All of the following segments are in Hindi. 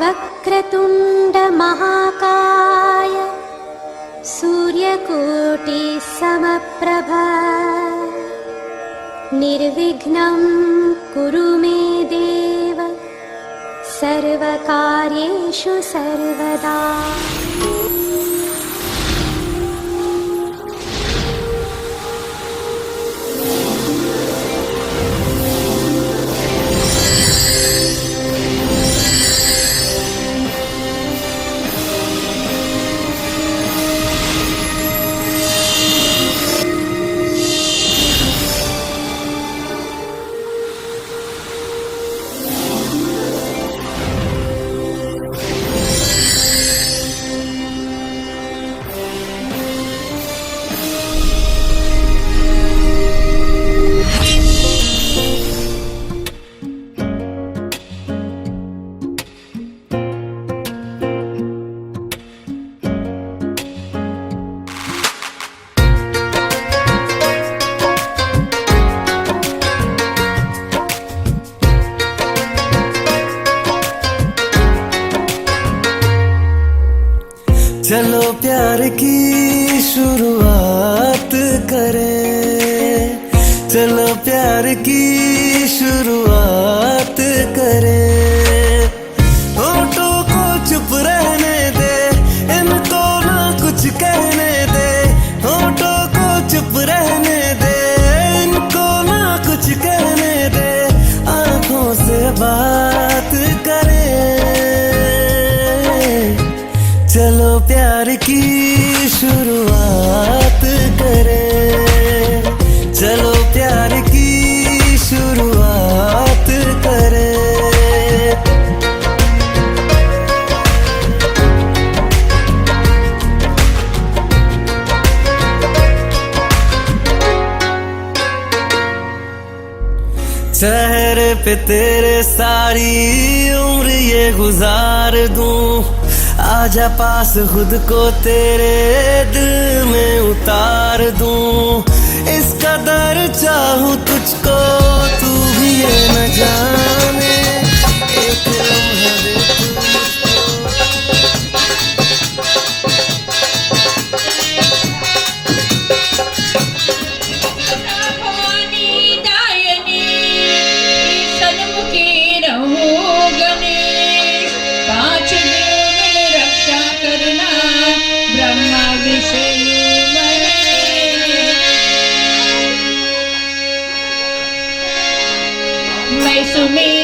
वक्रतुण्ड महाकाय सूर्यकोटि समप्रभा निर्विघ्नं कुरु मे देव सर्वकार्येषु सर्वदा। चलो प्यार की शुरुआत करें, चलो प्यार की शुरुआत करें। होठों को चुप रहने दे, इनको ना कुछ कहने दे। होठों को चुप रहने दे, इनको ना कुछ कहने दे। आंखों से बात करें, चलो प्यार की शुरुआत करें, चलो प्यार की शुरुआत करें। चेहरे पे तेरे सारी उम्र ये गुजार दूं। आजा पास खुद को तेरे दिल में उतार दूं। इस कदर चाहूं तुझको तू भी ये न जाने। एक लम्हा दे मैं सुनी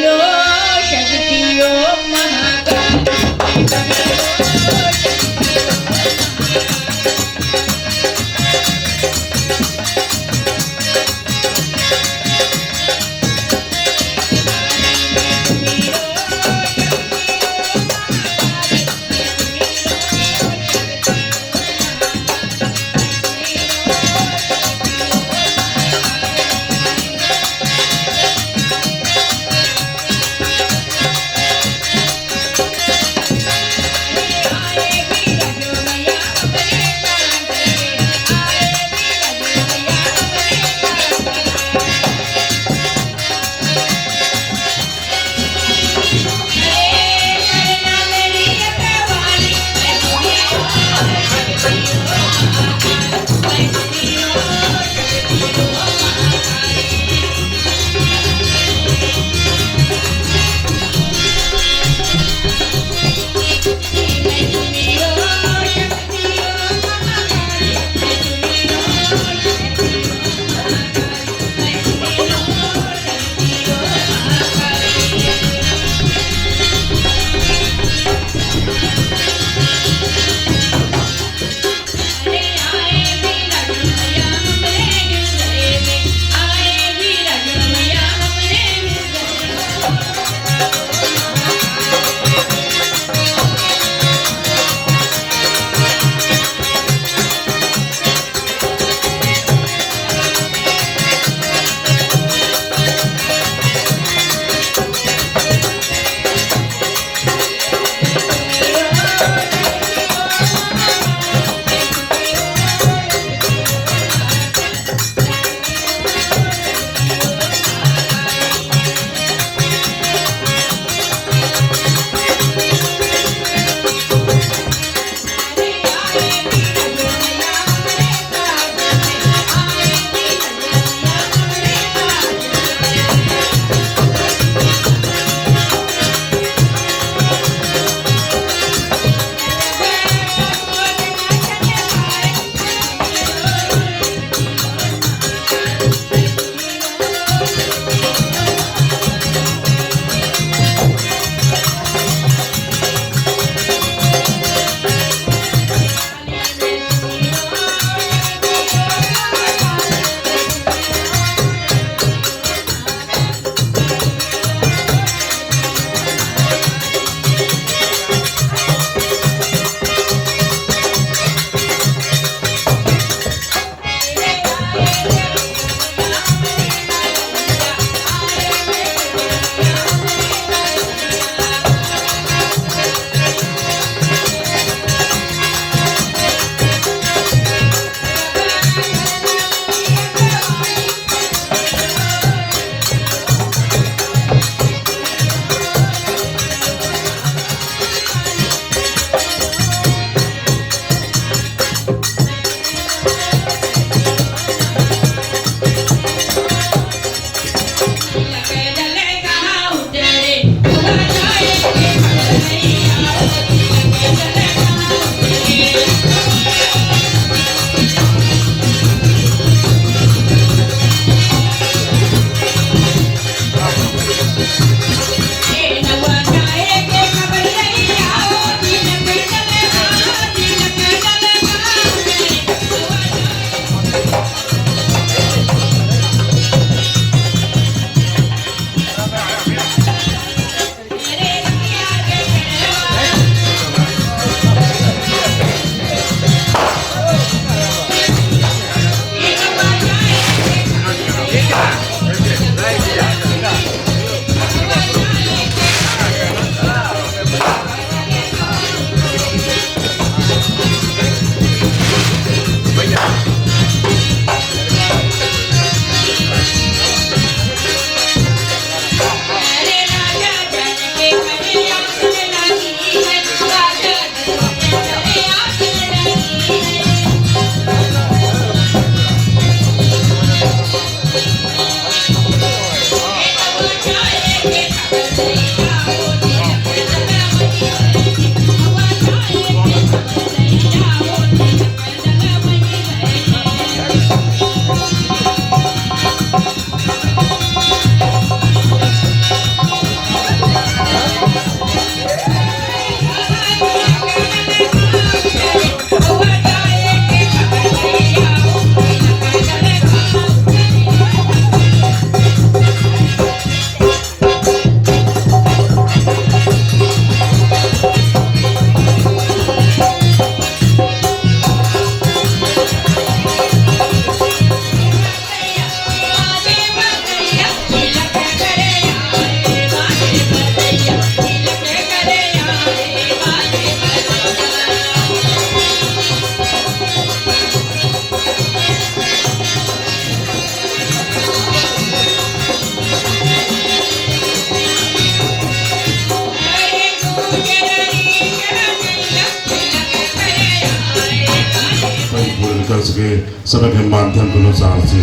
परिपूर्ण कर सके समय के माध्यम के अनुसार से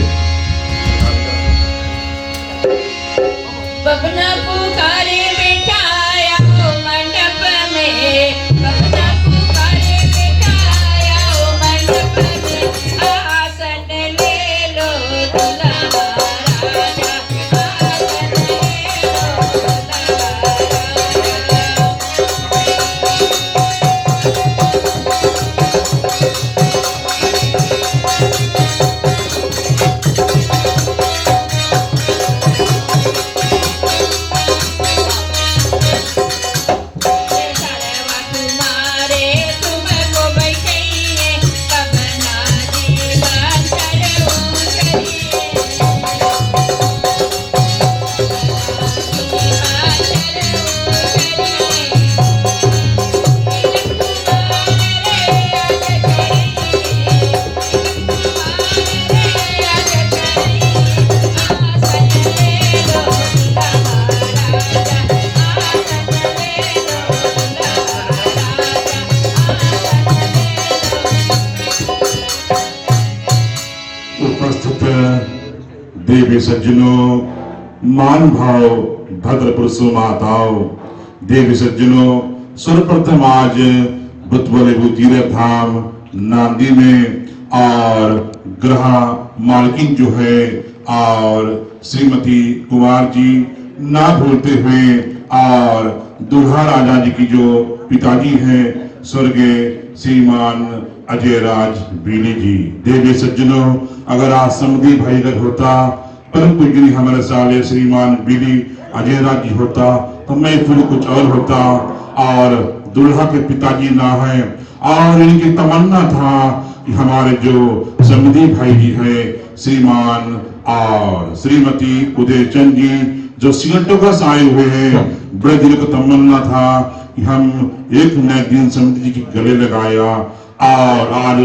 बबना पुकारे बिठाया हो मंडप में, बबना पुकारे बिठाया हो मंडप में, आसन ले लो दुल्हा राजा, आसन ले लो दुल्हा राजा। तुम्हारे तुमको बैठिए, बबना जीवन उपस्थित देवी सज्जनों, मान भाव भद्र पुरुषों माताओं, देवी सज्जनों, सर्वप्रथम आज बुतवले तीर्थ धाम नांदी में और ग्रह मालकिन जो है और श्रीमती कुमार जी ना भूलते हुए और दुल्हा राजा जी की जो पिताजी हैं स्वर्गीय श्रीमान अजय राज बीली जी। देवी सज्जनों, अगर आज समधी भाई अगर होता, परम पूजनीय हमारे साले श्रीमान बीली अजय राज जी होता तो मैं फिर कुछ और होता और दुल्हा के पिताजी ना है और इनकी तमन्ना था कि हमारे जो समधी भाई जी है श्रीमान और श्रीमती उदयचंद जी जो सिगटों से आए हुए हैं, बड़े दिल को तमन्ना था कि हम एक नए दिन समधी जी के गले लगाया और आज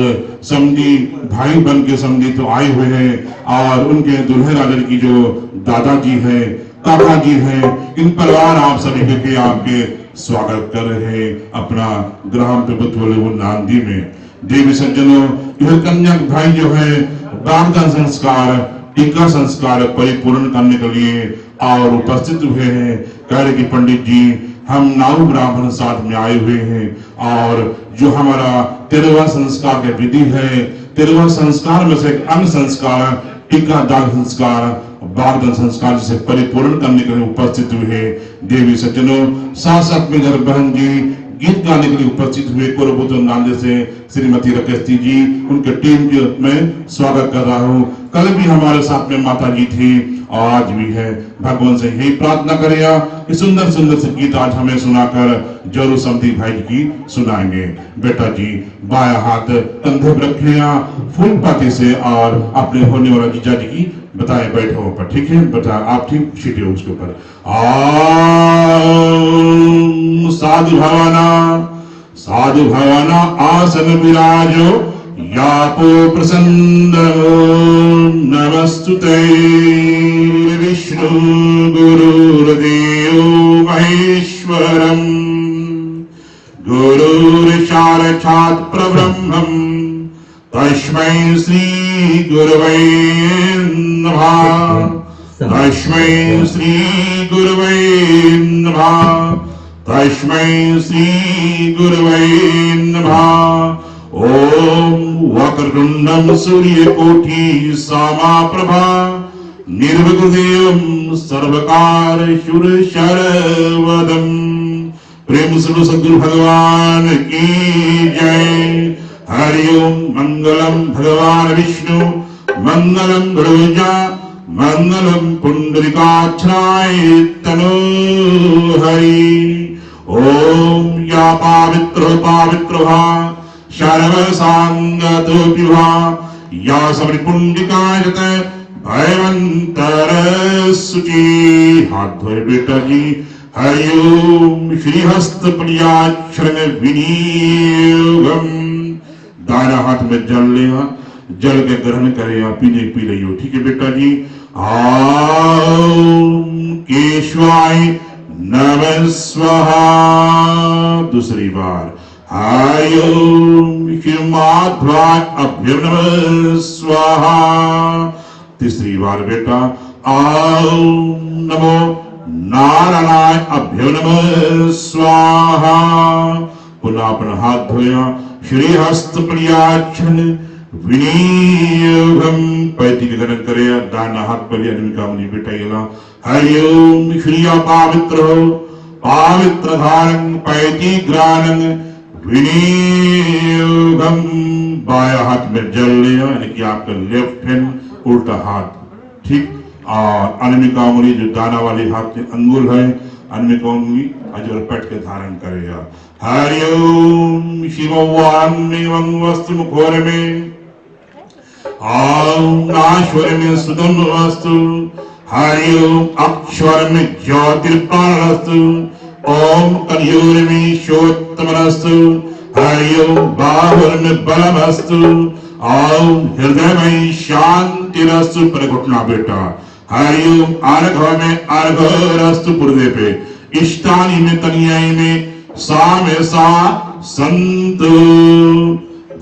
समधी भाई बन के समधी तो आए हुए हैं और उनके दुल्हे राजा की जो दादाजी है काका जी है, इन परिवार आप सभी के आपके स्वागत कर रहे हैं अपना ग्राम प्रभुत्व नांदी में। देवी सज्जनों, यह कन्या भाई जो है ब्राह्मण संस्कार टीका संस्कार परिपूर्ण करने के लिए और उपस्थित हुए हैं। कह रहे कि पंडित जी हम नाव ब्राह्मण साथ में आए हुए हैं और जो हमारा 13वां संस्कार के विधि है, 13वां संस्कार में से एक अंग संस्कार टीका दाग संस्कार बागदन संस्कार से परिपूर्ण करने के लिए उपस्थित हुए। देवी सज्जनों, साथ साथ में घर बहन जी गीत गाने के लिए उपस्थित हुए। कोरबुत नांदे से श्रीमती रकेश जी, उनके टीम के मैं स्वागत कर रहा हूँ। कल भी हमारे साथ में माता जी थी और आज भी है। भगवान से यही प्रार्थना करेगा कि सुंदर सुंदर से गीत आज हमें सुनाकर जरूर समधी भाई की सुनाएंगे। बेटा जी बाया हाथ कंधे पर रखेगा फूल पाती से और अपने होने वाला जीजा जी की बताए बैठो ऊपर, ठीक है बेटा, आप ठीक सीटे उसके ऊपर। साधु भवाना आसन विराजो यापो प्रसन्न नमस्तुते। विष्णु गुरुर्देवो महेश्वरम् गुरुर्साक्षात् परब्रह्मम् तस्मै श्री गुरवे नमः। तस्मै श्री गुरवे नमः। तस्मै श्री गुरवे नमः। ओम वक्रतुंडम सूर्यकोटि समप्रभा निर्विघ्नं सर्वकारशुर सर्वदं। प्रेम से सद्गुरु भगवान की जय। हरिओम। मंगलम भगवान विष्णु, मंगलम गुरुजा, मंगलम पुंडरीकाक्षाय तनो हरि। ओम या पावित्र सर्वसांगतोऽपिवा या समरिपुंडिकायत भयवंतर सुचि। हाथ धोए बेटा जी। हरिओम। श्रीहस्त प्रियाक्षर विनियोगम। दाया हाथ में जल लेगा, जल के ग्रहण करेगा, पीने पी रही हो, ठीक है बेटा जी। ओम केशवाय नमः स्वाहा। दूसरी बार हरि ओम श्री माध्वाय अभ्यं नमः स्वाहा। तीसरी बार बेटा ओम नमो नारायणाय अभ्यो नमः स्वाहा। पुनः अपना हाथ धोया श्री हस्त प्रियाक्षण विनियोगम पैती के गणन करे दाना हाथ बलि अनिकामनी बेटा हरि ओम श्री पवित्र हो पवित्र धारण पैती ग्रानंग विनियोगम। बाया हाथ में जल लिया यानी कि आपका लेफ्ट हैंड उल्टा हाथ ठीक। और अनमिका उंगली जो दाना वाली हाथ के अंगुल है अनमिका उंगली अजर पेट के धारण करेगा। हरि ओम शिववान्यवं वस्तु मुखोर में ओम नाश्वर में सुदम वस्तु। हरि ओम अक्षर में ज्योतिर्प्राणस्तु। ओम कलियुग में शोत्तमस्तु। हरि ओम बाहुर में बलमस्तु। ओम हृदय में शांतिरस्तु। पर घुटना बेटा हरि ओम अर्घ में अर्घरस्तु पुर्दे पे इष्टानी में तनियाई में सा में सा संतु।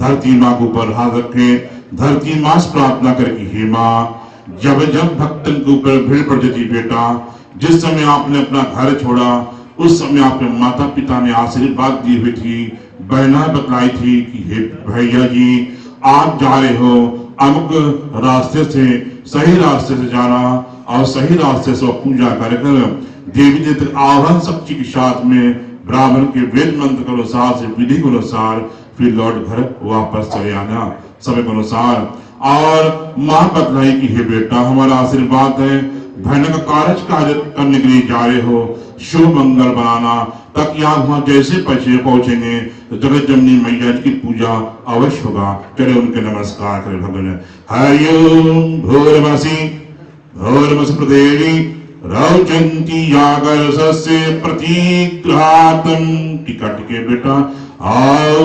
धरती माँ को ऊपर हाथ रखे धरती माँ से प्रार्थना करके हे माँ जब जब भक्तन के ऊपर भीड़ पड़ जाती बेटा जिस समय आपने अपना घर छोड़ा उस समय आपके माता पिता ने आशीर्वाद दी हुई थी बहना बतलाई थी कि हे भैया जी आप जा रहे हो अमुक रास्ते से सही रास्ते से जाना और सही रास्ते से पूजा कर देवी देवता आह्वान शक्ति के साथ में ब्राह्मण के वेद मंत्र के अनुसार से विधि के अनुसार फिर लौट घर वापस चले आना समय के अनुसार। और माँ बतलाई कि हे बेटा हमारा आशीर्वाद है बहन का कार्य करने के लिए जा रहे हो शुभ मंगल बनाना ताकि आप वहां जैसे पहुंचेंगे तो जगत जननी मैया जी की पूजा अवश्य होगा। चले उनके नमस्कार करें भगवान। हरि ओम भोरमसि प्रदेवी रौचंती यागर सस्य प्रतिग्रहातम। टिका टिके बेटा आओ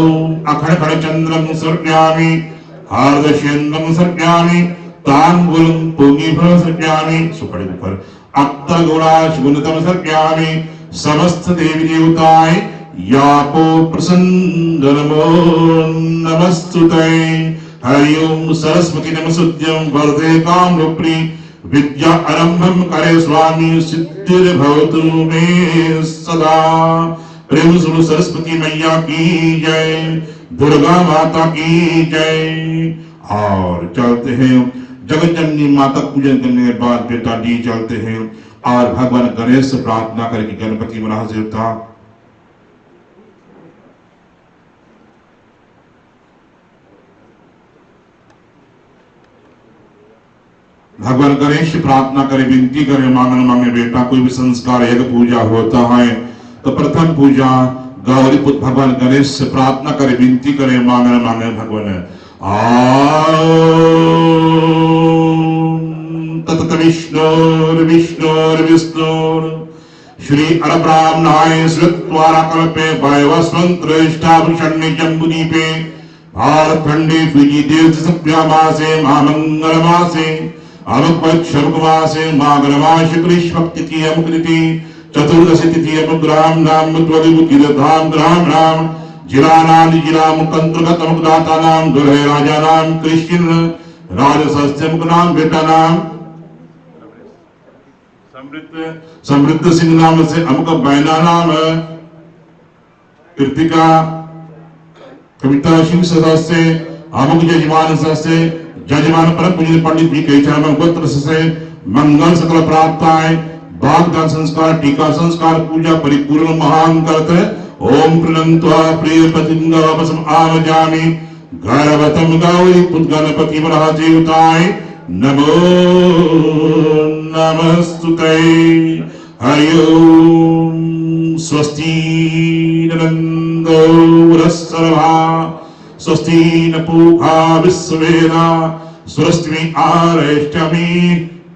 अखड़ खड़ चंद्रम सर्प्यामि हार्दशेन्द्रम सर्प्यामि तांबूलम पूगी फल सर्प्यामि। सुपड़े ऊपर अत्तर गुणाश गुणतम सर्प्यामि समस्त देवी देवताएं यापो प्रसन्न नमो नमस्तुते। हरि ओम सरस्वती नमस्तुभ्यं वरदे कामरूपिणी विद्या आरंभम करे स्वामी सिद्धिर्भवतु मे सदा। प्रेम सुनो सरस्वती मैया की जय दुर्गा माता की जय। और चलते हैं जगत जननी माता पूजन करने के बाद बेटा डी चलते हैं और भगवान गणेश से प्रार्थना करके गणपति मना देवता भगवान गणेश प्रार्थना करे विनती करे मांगन मांगे बेटा कोई भी संस्कार यज्ञ पूजा होता है तो प्रथम पूजा गौरी पुत्र भगवान गणेश से प्रार्थना करे विनती करे मांगन मांगे भगवान। तत विष्णुर विष्णुर विष्णुर श्री अरब्राह्मणाय श्रुत्वारा कल्पे वैवस्वंत्रष्टाभिषण्य जम्बुदीपे भारतखंडे फिजी देव सप्यामासे महामंगलमासे अमुकमासे माघमास कृष्णभक्ति की अमुकृति चतुर्दशी तिथि अमुग्राम नाम त्वदिमुखिरधाम ग्राम नाम जिला नाम जिला मुकंत्रगत अमुकदाता नाम दुल्हे राजा नाम कृष्ण राजसस्यम नाम बेटा नाम समृद्ध सिंह नाम से अमुक बैना नाम कृतिका कविता सिंह सदस्य अमुक जजमान सदस्य जजमान परम पूज्य पंडित भी कई चरण गोत्र से मंगल सकल प्राप्ताएं वाग्दान संस्कार टीका संस्कार पूजा परिपूर्ण महान करते ओम प्रणंत्वा प्रिय पतिंगवसम आमजामि गर्भतम गौरी पुत गणपति बरहा देवताय नमो नमस्तुते। हरि ओम स्वस्ति नंदो रसर्वा स्वस्ति न पूषा विश्ववेदा स्वस्ति आरष्टमी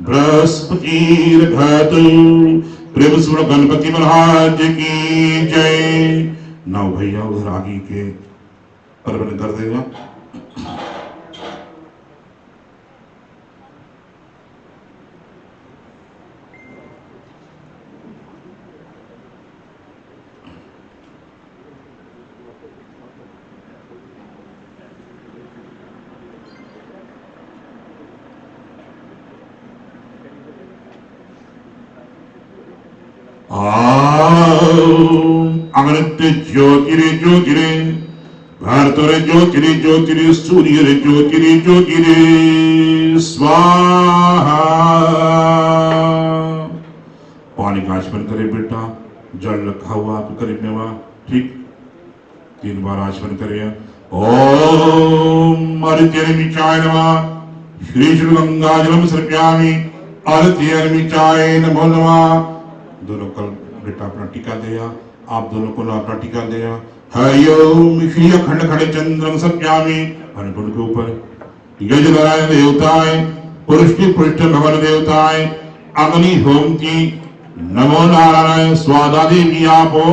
बृहस्पतिर्भवतु। प्रेम से गणपति महाराज की जय। नौ भैया उधर आगे के अर्पण कर देगा। अमृत ज्योतिरे ज्योतिरे भारतरे ज्योतिरे ज्योतिरे सूर्य ज्योतिरे ज्योतिरे स्वाहा। पानी का आचमन करे बेटा, जल रखा हुआ आपके करीब में वहां, ठीक 3 बार आचमन करिए। ओम अर्घ्यमिचाय नमः, श्री श्री गंगा जलम सर्प्यामि, अर्घ्यमिचाय नमो नमः। दोनों कल बेटा अपना टीका दिया, आप दोनों को अपना टीका दिया। हरि ओम श्री अखंड खड़े चंद्रम सर्प्यामि, अनुकुंड के ऊपर यजनारायण देवताय, पुरुष की पृष्ठ भगवान देवताय, अग्नि होमती नमो नारायण स्वादा देवी आपो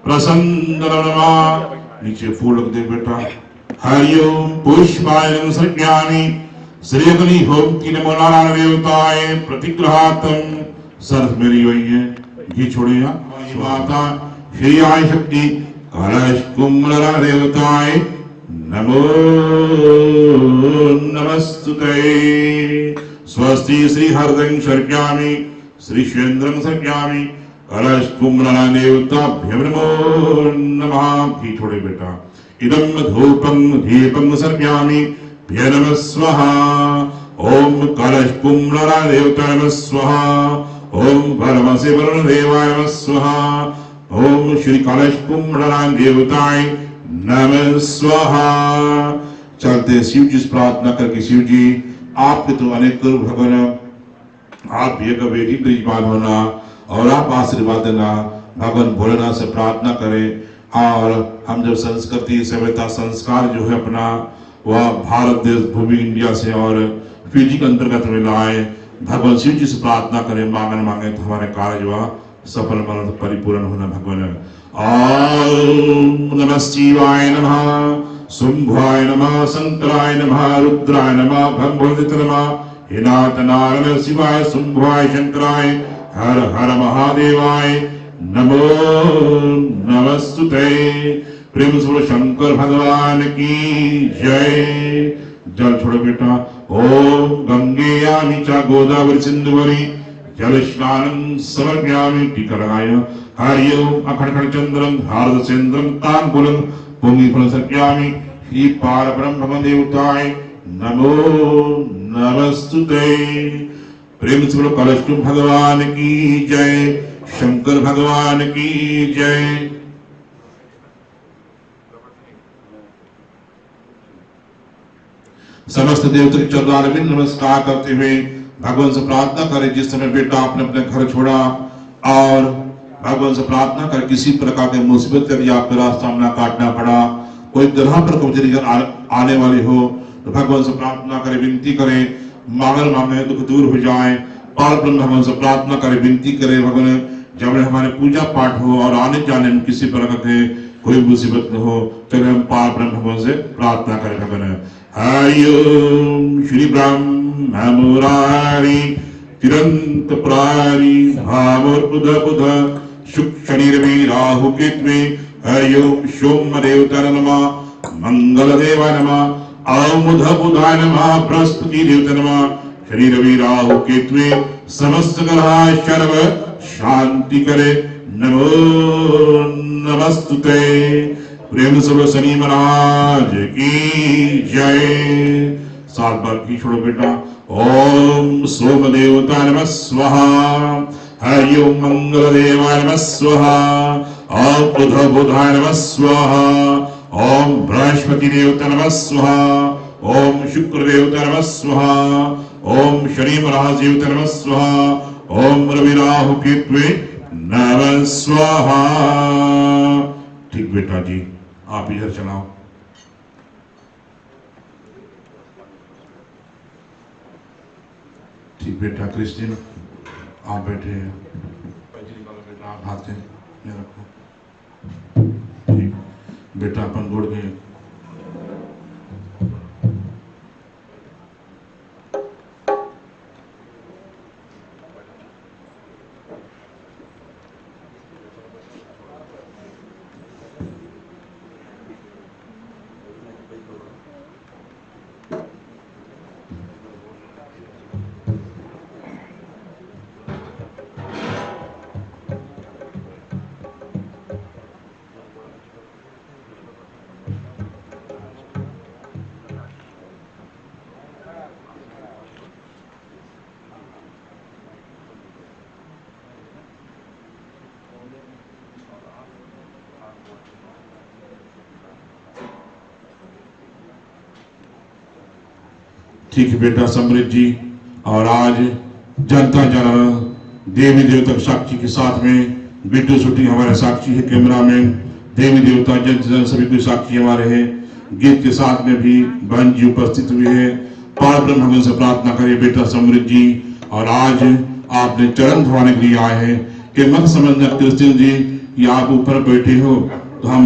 प्रसन्न नमः। नीचे फूल रख दे बेटा। हरि ओम पुष्पाय नमः सर्प्यामि, श्री अग्नि होमती नमो नारायण देवताय प्रतिग्रहातम। सर्फ मेरी हुई है, घी छोड़ेगा। माता श्री आई शक्ति कलश कुम्भरा देवताय नमो नमस्तुते। स्वस्ति श्री हरदं सर्प्यामि, श्री श्वेन्द्रं सर्प्यामि, कलश कुम्भरा देवताभ्यो नमो नमः। घी छोड़े बेटा। इदं धूपं दीपं सर्प्यामि, भ्य नमः स्वाहा। ओम कलश कुम्भरा देवताय नमः स्वाहा। ओम भरमसे वरुण देवाय नमः स्वाहा। ओम श्री कलश कुम्भरा देवताय नमः स्वाहा। चलते शिव जी से प्रार्थना करके, शिव जी आपके तो अनेक करूप भगवान, आप भी एक बेटी ब्रिजमान होना और आप आशीर्वाद देना। भगवान भोलेनाथ से प्रार्थना करें और हम जब संस्कृति सभ्यता संस्कार जो है अपना वह भारत देश भूमि इंडिया से और फिजी के अंतर्गत में लाए। भगवान शिव जी से प्रार्थना करें, मांगन मांगे तो हमारे कार्य जो सफल मन परिपूर्ण होना। भगवान ओम नमः शिवाय नमः, शुंभाय नमः, शंकराय नमः, रुद्राय नमः, भगवते नमः, हे नाथ नारायण शिवाय शुंभाय शंकराय, हर हर महादेवाय नमो नमस्तुते। प्रेम से शंकर भगवान की जय। जल छोड़ो बेटा। ओम गंगे यामी च गोदावरी सिंधुवरी जल स्नानं समर्पयामि। टीका लगाया। हरि ओम अखंड चंद्रम भारत सेन्द्रम तांबूलम पुंगी फल सर्प्यामि, श्री पार ब्रह्म देवताय नमो नमस्तुते। प्रेम से बोलो कलश भगवान की जय, शंकर भगवान की जय। समस्त देवता के चरणारविंद में नमस्कार करते हुए भगवान से प्रार्थना करें। जिस समय बेटा आपने अपने घर छोड़ा और भगवान से प्रार्थना करें, किसी प्रकार के मुसीबत यदि आपके रास्ता में काटना पड़ा, कोई ग्रह पर कमजोरी आने वाली हो तो भगवान से प्रार्थना करें, विनती करें, मांगल मांगे दुख दूर हो जाए। पार ब्रह्म भगवान से प्रार्थना करें, विनती करें। भगवान जब हमारे पूजा पाठ हो और आने जाने में किसी प्रकार के कोई मुसीबत न हो, चले हम पार ब्रह्म भगवान से प्रार्थना करें। भगवान हरि ओम श्री ब्रह्म मुरारी चिरंत प्रारी भावर बुध बुध शुक शनि रवि राहु केतवे। हरि ओम सोम देवता नमः, मंगल देवाय नमः, ओम बुध बुधाय नमः, बृहस्पति देवता नमः, शनि रवि राहु केतवे समस्त ग्रह सर्व शांति करे। नमो नमस्तुते। प्रेम से शनि महाराज की जय। 7 बार की छोड़ो बेटा। ओम सोम देवता नमः स्वाहा। हरि ओम मंगल देवाय नमः स्वाहा। ओम बुध बुधाय नमः स्वाहा। ओम बृहस्पति देवता नमः स्वाहा। ओम शुक्र देवता नमः स्वाहा। ओम शनि महाराज देवता नमः स्वाहा। ओम रवि राहु केतवे नमः स्वाहा। ठीक बेटा जी, आप इधर चलाओ। ठीक बेटा क्रिस्टीन आप बैठे हैं। बेटा आप हाथ में रखो। ठीक बेटा अपन गोड़ में ठीक है बेटा समृद्ध जी। और आज जनता जन देवी देवता साक्षी के साथ में वीडियो शूटिंग हमारे साक्षी है, कैमरा मैन देवी देवता जन सभी कोई साक्षी हमारे हैं। गीत के साथ में भी बहन जी उपस्थित हुए हैं। पार ब्रह्म भगवान से प्रार्थना करिए बेटा समृद्ध जी। और आज आपने चरण धोने के लिए आए हैं कि मत समझना कृष्ण जी कि आप ऊपर बैठे हो तो हम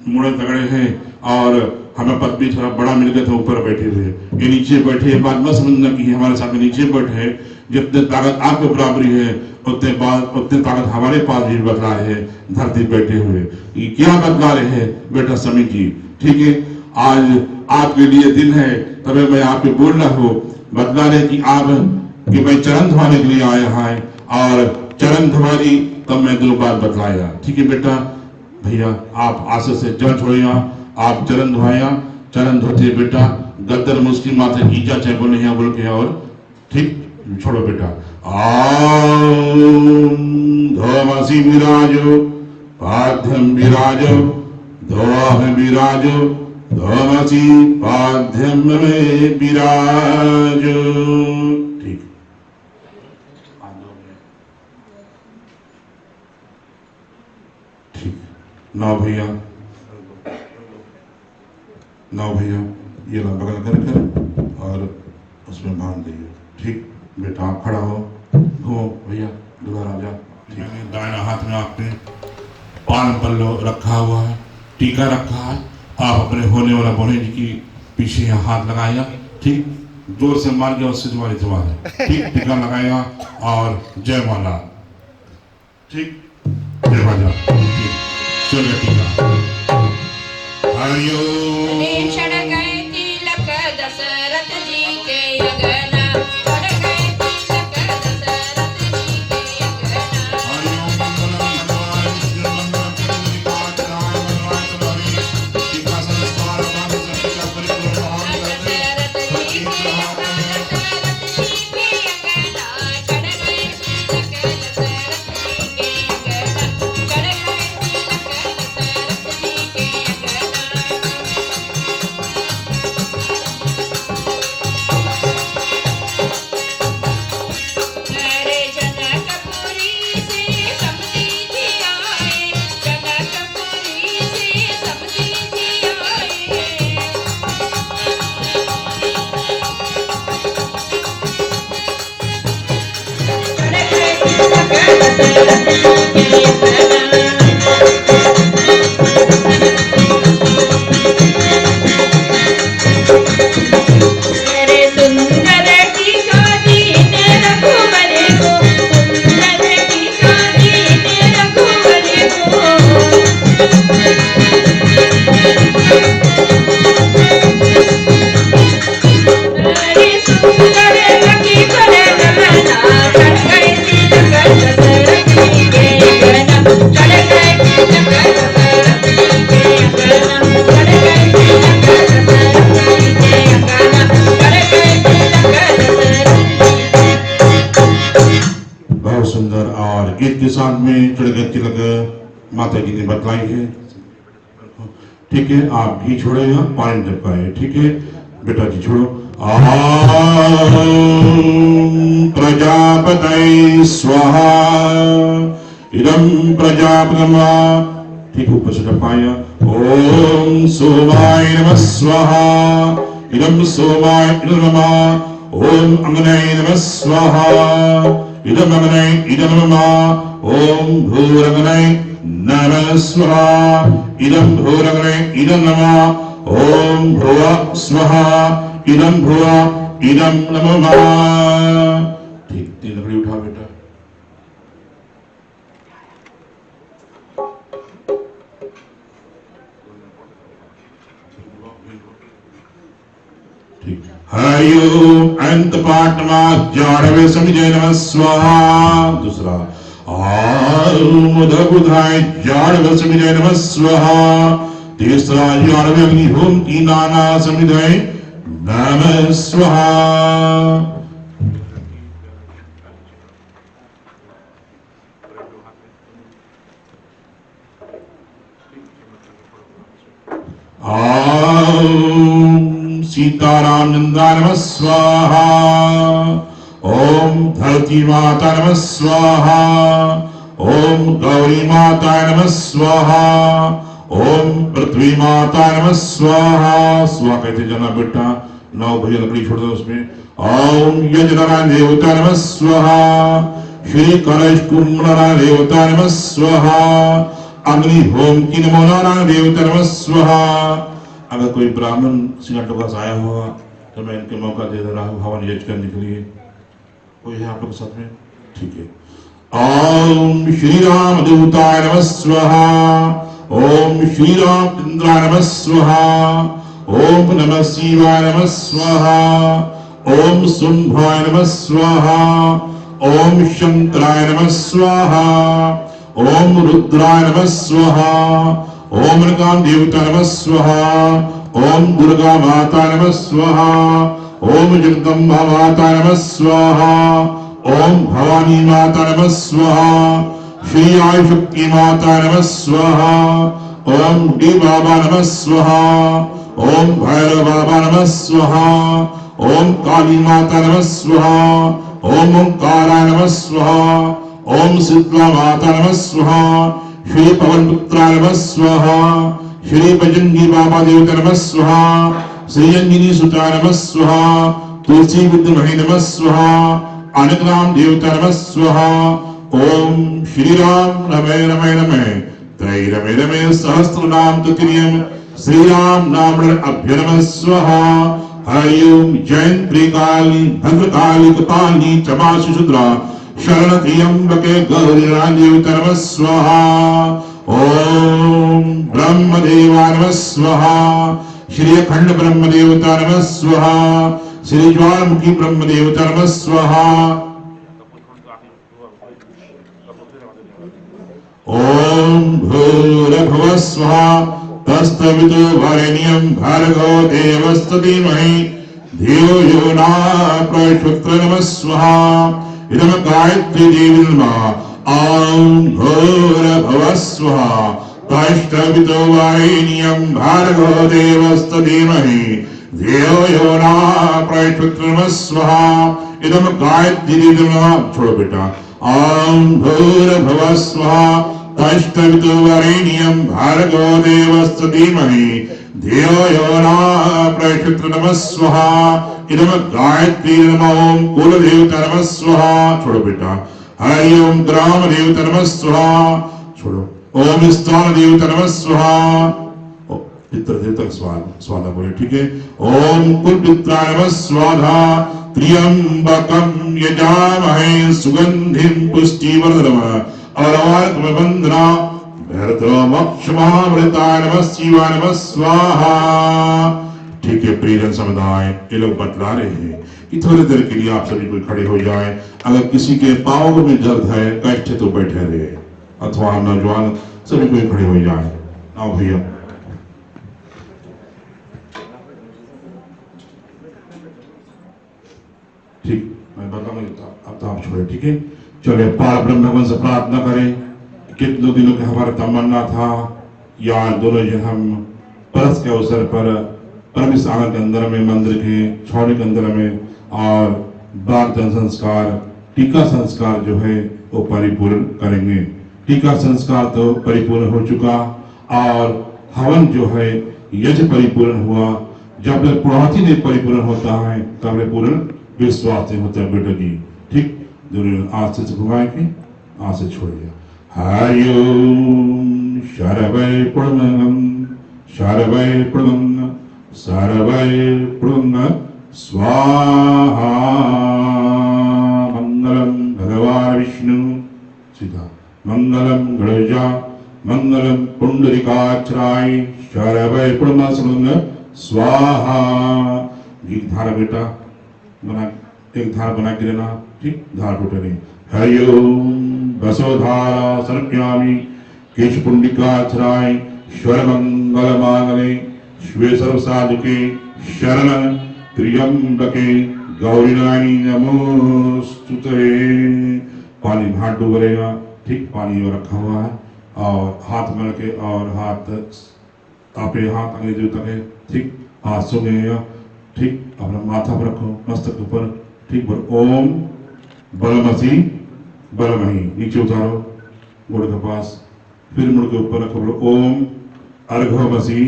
मुड़े तगड़े हैं और हमें पद भी थोड़ा बड़ा मिल गया था ऊपर बैठे हुए। ये नीचे बैठे बात मत समझना कि हमारे साथ में नीचे बैठे हैं। जितने ताकत आपको बराबरी है उतने ताकत हमारे पास भी बतला है धरती बैठे हुए। ये क्या बतला रहे हैं बेटा समीर जी, ठीक है। आज आपके लिए दिन है तभी मैं आपको बोल रहा हूँ बतला रहे कि मैं चरण धोने के लिए आया है और चरण धोवारी तब मैं 2 बार बतलाया, ठीक है बेटा। भैया आप आशा से जल छोड़िया, आप चरण धोया, चरण धोते बेटा गद्दर मुस्लिम माथे गीजा चाहे बोले यहाँ बोल के और ठीक छोड़ो बेटा। धोमसी विराजो पाध्यम विराजो धोह विराजो धोमसी पाध्यम में विराजो। ठीक ठीक नौ भैया ये ना बगल कर और उसमें बांध दीजिए, ठीक बेटा। आप खड़ा हो, घूमो भैया दोबारा जा, ठीक है। दाहिना हाथ में आपने पान पल्लो रखा हुआ है, टीका रखा है। आप अपने होने वाला बोले जी की पीछे यहाँ हाथ लगाया, ठीक। जोर से मार के उससे तुम्हारी जवान है, ठीक। टीका लगाया और जय माला, ठीक। जय माला, ठीक। चलिए टीका। हरिओम। क्षण गए तिलक दशरथ जी के अगना, क्षण गए तिलक दशरथ जी के अगना। हरिओम मंगलम भगवान विष्णु मंगलम पुण्डिकाचार्य भगवान तुम्हारी टीका संस्कार मान सत्य परिपूर्ण होने दशरथ जी के अगना, दशरथ जी के अगना, क्षण गए तिलक दशरथ जी के अगना, क्षण गए तिलक दशरथ जी के अगना। अरे जनकपुरी से समधी आए, जनकपुरी से समधी आए। अरे सुंदर की कादीन रघुवर को, सुंदर की कादीन रघुवर को। अरे सुंदर लकी पर गगना, चढ़ गए तिलक दशरथ जी के अगना, चढ़ गए तिलक दशरथ जी के अगना, चढ़ गए तिलक दशरथ जी के अगना, चढ़ गए तिलक दशरथ जी। बहुत सुंदर। और गीत के साथ में चढ़ गए तिलक माता जी ने बतलाई है, ठीक है। आप घी छोड़ेगा पानी टपकाए, ठीक है बेटा जी छोड़ो। प्रजापतये स्वाहा इदं प्रजापतिमा, ठीक ऊपर से टपकाया। ओम सोमाय नमः स्वाहा इदं सोमाय नमः। ओम अग्नये नमः स्वाहा इदं अग्नये इदं नमः। ओम भूरग्नये नमः स्वाहा इदं भूरग्नये इदं नमः। ओम भुवः स्वाहा इदं भुवः इदं नमः। ठीक 3 लकड़ी उठा बेटा। ठीक। हरिओम अंत पाठमा जाड़वे समिजय नमः स्वाहा। दूसरा बुधाय जाड़वे समिजय नमः स्वाहा। तीसरा जाड़वे अग्निहोम की नाना समिजय नमः स्वाहा। सीताराम चंद्राय नमः स्वाहा। ओम धरती माता नमः स्वाहा। ओम गौरी माता नमः स्वाहा। ओम पृथ्वी माता नमः स्वाहा। स्वाहा कहते जाना बेटा, 9 बजे लकड़ी छोड़ दो उसमें। ओम यजनारायण देवता नमः स्वाहा। श्री कलश कुंभनारायण देवता नमः स्वाहा। अग्नि होम की नमो नारायण देवता नमः स्वाहा। अगर कोई ब्राह्मण सिंगाटो का आया हुआ तो मैं इनके मौका दे दे रहा हूँ हवन यज्ञ करने के लिए। कोई है आप लोग साथ में? ठीक है। ओम श्री राम दूताय नमः स्वाहा। ओम श्री राम चंद्राय नमः स्वाहा। ओम नमः शिवाय नमः स्वाहा। ओम शुंभाय नमः स्वाहा। ओम शंकराय नमः स्वाहा। ओम रुद्राय नमः स्वाहा। ओम नकाम देवता नमः स्वाहा। ओम दुर्गा माता नमः स्वाहा। ओम जगदम्बा माता नमः स्वाहा। ओम भवानी माता नमः स्वाहा। श्री आयुशक्ति माता नमः स्वाहा। ओम डी बाबा नमः स्वाहा। ओम भैरव बाबा नमः स्वाहा। ओम काली माता नमः स्वाहा। ओम ओंकाराय नमः स्वाहा। ओम शीतला माता नमः स्वाहा। श्री पवन पुत्राय नमः स्वाहा। श्री बजरंगी बाबा देवता नमः स्वाहा। श्री अंजनी सुताय नमः स्वाहा। तुलसी विद्महे नमः स्वाहा। अनक नाम देवता नमः स्वाहा। ओम श्री राम रमे रमे रमे त्रय रमे रमे सहस्त्र नाम तृतीयम श्री राम नाम अभ्य नमः स्वाहा। हरि ओम जयंत्री काली भद्रकाली कपाली चमा सुशुद्रा शरण त्र्यंबके गौरी देवता नमः स्वाहा। ओम ब्रह्मदेवाय नमः स्वाहा। श्री अखंड ब्रह्म देवता नमः स्वाहा। श्री ज्वालामुखी ब्रह्म देवता नमः स्वाहा। ओम भूर्भुवः स्वः तत्सवितुर् वरेण्यं भर्गो देवस्य धीमहि धियो यो न प्रचोदयात्। नमः स्वाहा। इदं गायत्री देवी नमः। ओम भूर्भुवः स्वः तत्सवितुर् वरेण्यं भर्गो देवस्य धीमहि धियो यो न प्रचोदयात्। नमः स्वाहा। इदं गायत्री देवी नमः। छोड़ो बेटा। ओम भूर्भुवः स्वः तत्सवितुर्वरेण्यं भर्गो देवस्य धीमहि धियो यो न प्रचोदयात्। नमः स्वाहा। इदं गायत्री नमः। ओम कुल देवता नमः स्वाहा। छोड़ो बेटा। हरि ओम ग्राम देवता नमः स्वाहा। छोड़ो। ओम स्थान देवता नमः स्वाहा। पितृ देवता स्वाहा बोले, ठीक है। ओम कुल पित्राय नमः स्वाहा। त्र्यंबकं यजामहे सुगंधिं पुष्टिवर्धनम् अर्वाचीन वंदना भरतमक्षमामृताय नमः शिवाय नमः स्वाहा। ठीक है प्रियजन समुदाय, ये लोग बतला रहे हैं कि थोड़ी देर के लिए आप सभी कोई खड़े हो जाए। अगर किसी के पाँव में दर्द है, कष्ट है तो बैठे रहे, अथवा नौजवान सभी कोई खड़े हो जाए। आओ भैया। ठीक, मैं बताऊंगा अब तो आप छोड़े, ठीक है। चलिए पार ब्रह्म भगवान से प्रार्थना करें। कितने दिनों के हमारा तमन्ना था यार दोनों जन हम परस के अवसर पर परम सागर के अंदर में मंदिर के छोड़े के अंदर में और बाल जन संस्कार टीका संस्कार जो है वो परिपूर्ण करेंगे। टीका संस्कार तो परिपूर्ण हो चुका और हवन जो है यज्ञ परिपूर्ण हुआ। जब पुरोहित ने परिपूर्ण होता है तब पूर्ण विश्वास से होता है बेटा जी, ठीक। जरूर आज से घुमाएंगे, आज से छोड़िए। हरि ओम शरवै पुण्यम शरवै पुण्यम सर्वै पुण्य स्वाहा। मंगलम भगवान विष्णु सीधा मंगलम गणेशा मंगलम पुंडरीकाक्षराय शरवै पुण्य स्वाहा। एक धारा बेटा बना, एक धार बना के लेना, ठीक। धार टूटे नहीं। हरि ओम वसोधारा समर्पयामि केश पुंडिकाक्षराय स्वर मंगल मांगले शिवे सर्व साधुके शरण त्र्यंबके गौरी नारायणी नमोस्तुते। पानी हाथ डूबेगा, ठीक। पानी रखा हुआ है और हाथ में रखे और हाथ आपे हाथ अंग्रेजी तक है, ठीक। हाथ सुनेगा ठीक, अपना माथा पर रखो, मस्तक ऊपर, ठीक, बोलो ओम बलमसी बलमही, नीचे उतारो गोड़ के पास, फिर मुड़ के ऊपर रखो, बोलो ओम अर्घमसी